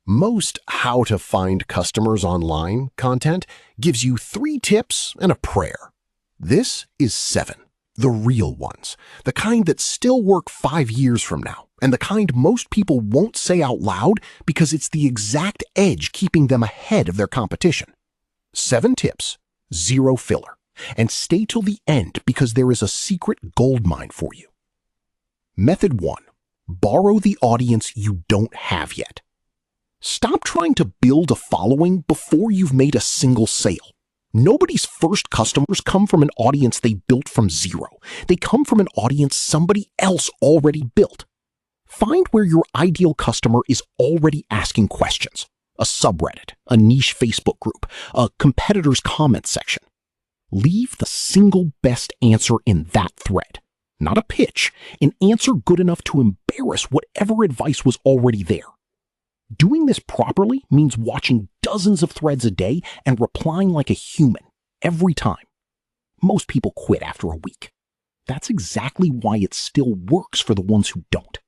Most how to find customers online content gives you 3 tips and a prayer. This is 7, the real ones, the kind that still work 5 years from now, and the kind most people won't say out loud because it's the exact edge keeping them ahead of their competition. 7 tips, 0 filler, and stay till the end because there is a secret goldmine for you. Method 1. Borrow the audience you don't have yet. Stop trying to build a following before you've made a single sale. Nobody's first customers come from an audience they built from zero. They come from an audience somebody else already built. Find where your ideal customer is already asking questions. A subreddit, a niche Facebook group, a competitor's comment section. Leave the single best answer in that thread. Not a pitch, an answer good enough to embarrass whatever advice was already there. Doing this properly means watching dozens of threads a day and replying like a human every time. Most people quit after a week. That's exactly why it still works for the ones who don't.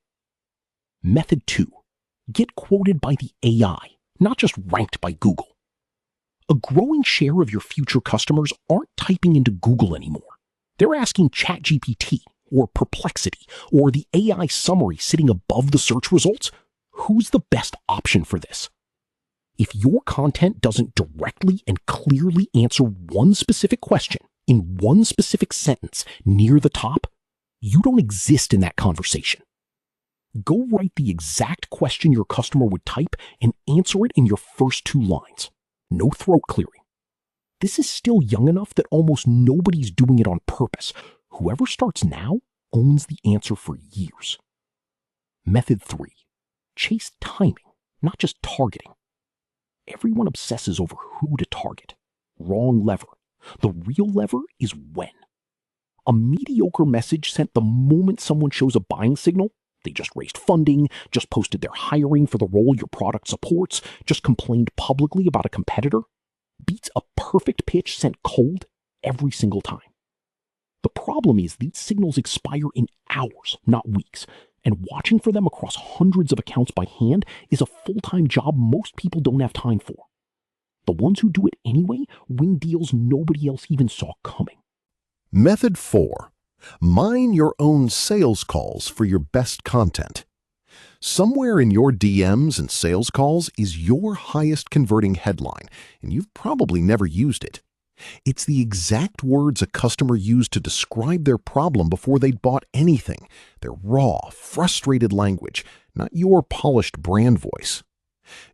Method 2. Get quoted by the AI, not just ranked by Google. A growing share of your future customers aren't typing into Google anymore. They're asking ChatGPT or Perplexity or the AI summary sitting above the search results. Who's the best option for this? If your content doesn't directly and clearly answer one specific question in one specific sentence near the top, you don't exist in that conversation. Go write the exact question your customer would type and answer it in your first 2 lines. No throat clearing. This is still young enough that almost nobody's doing it on purpose. Whoever starts now owns the answer for years. Method 3. Chase timing, not just targeting. Everyone obsesses over who to target. Wrong lever. The real lever is when. A mediocre message sent the moment someone shows a buying signal, they just raised funding, just posted their hiring for the role your product supports, just complained publicly about a competitor, beats a perfect pitch sent cold every single time. The problem is these signals expire in hours, not weeks, and watching for them across hundreds of accounts by hand is a full-time job most people don't have time for. The ones who do it anyway win deals nobody else even saw coming. Method 4. Mine your own sales calls for your best content. Somewhere in your DMs and sales calls is your highest converting headline, and you've probably never used it. It's the exact words a customer used to describe their problem before they'd bought anything. Their raw, frustrated language, not your polished brand voice.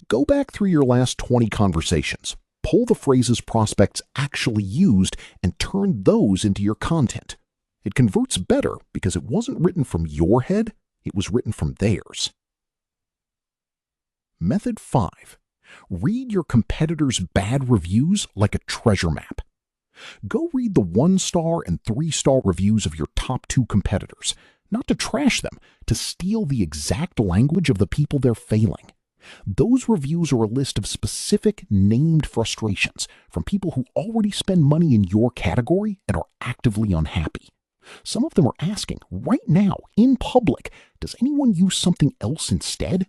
Go back through your last 20 conversations, pull the phrases prospects actually used, and turn those into your content. It converts better because it wasn't written from your head, it was written from theirs. Method 5. Read your competitors' bad reviews like a treasure map. Go read the 1-star and 3-star reviews of your top 2 competitors, not to trash them, to steal the exact language of the people they're failing. Those reviews are a list of specific named frustrations from people who already spend money in your category and are actively unhappy. Some of them are asking, right now, in public, does anyone use something else instead?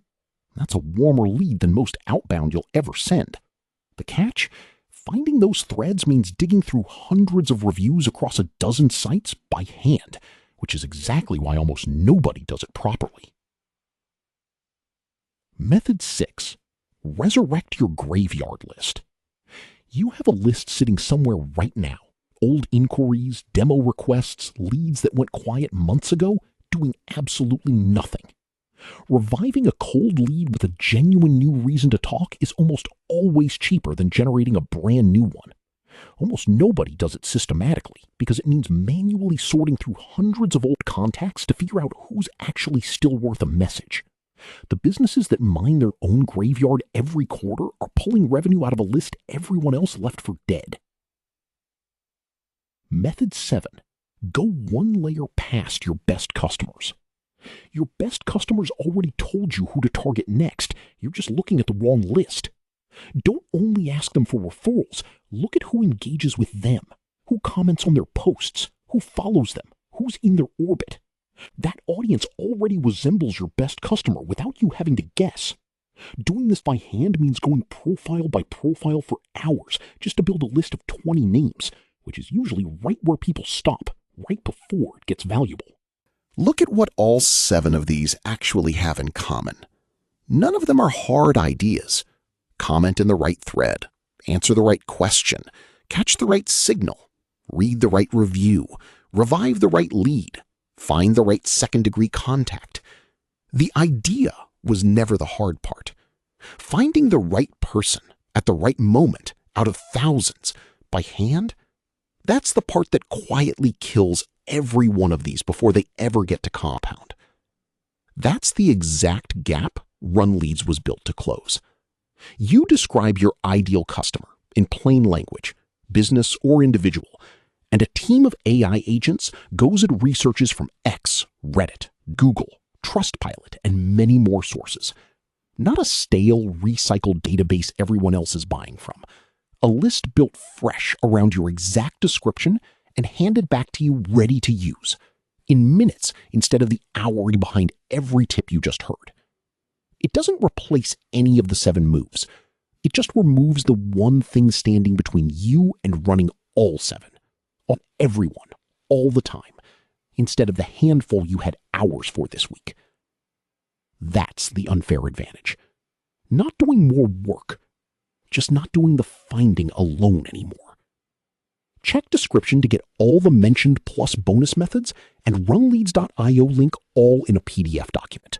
That's a warmer lead than most outbound you'll ever send. The catch? Finding those threads means digging through hundreds of reviews across a dozen sites by hand, which is exactly why almost nobody does it properly. Method 6. Resurrect your graveyard list. You have a list sitting somewhere right now. Old inquiries, demo requests, leads that went quiet months ago, doing absolutely nothing. Reviving a cold lead with a genuine new reason to talk is almost always cheaper than generating a brand new one. Almost nobody does it systematically because it means manually sorting through hundreds of old contacts to figure out who's actually still worth a message. The businesses that mine their own graveyard every quarter are pulling revenue out of a list everyone else left for dead. Method 7. Go 1 layer past your best customers. Your best customers already told you who to target next. You're just looking at the wrong list. Don't only ask them for referrals. Look at who engages with them, who comments on their posts, who follows them, who's in their orbit. That audience already resembles your best customer without you having to guess. Doing this by hand means going profile by profile for hours just to build a list of 20 names, which is usually right where people stop, right before it gets valuable. Look at what all 7 of these actually have in common. None of them are hard ideas. Comment in the right thread, answer the right question, catch the right signal, read the right review, revive the right lead, find the right second-degree contact. The idea was never the hard part. Finding the right person at the right moment out of thousands by hand, that's the part that quietly kills every one of these before they ever get to compound. That's the exact gap RunLeads was built to close. You describe your ideal customer in plain language, business or individual, and a team of AI agents goes and researches from X, Reddit, Google, Trustpilot, and many more sources. Not a stale, recycled database everyone else is buying from. A list built fresh around your exact description and handed back to you ready to use, in minutes instead of the hour behind every tip you just heard. It doesn't replace any of the 7 moves. It just removes the one thing standing between you and running all 7, on everyone, all the time, instead of the handful you had hours for this week. That's the unfair advantage. Not doing more work, just not doing the finding alone anymore. Check description to get all the mentioned plus bonus methods and runleads.io link all in a PDF document.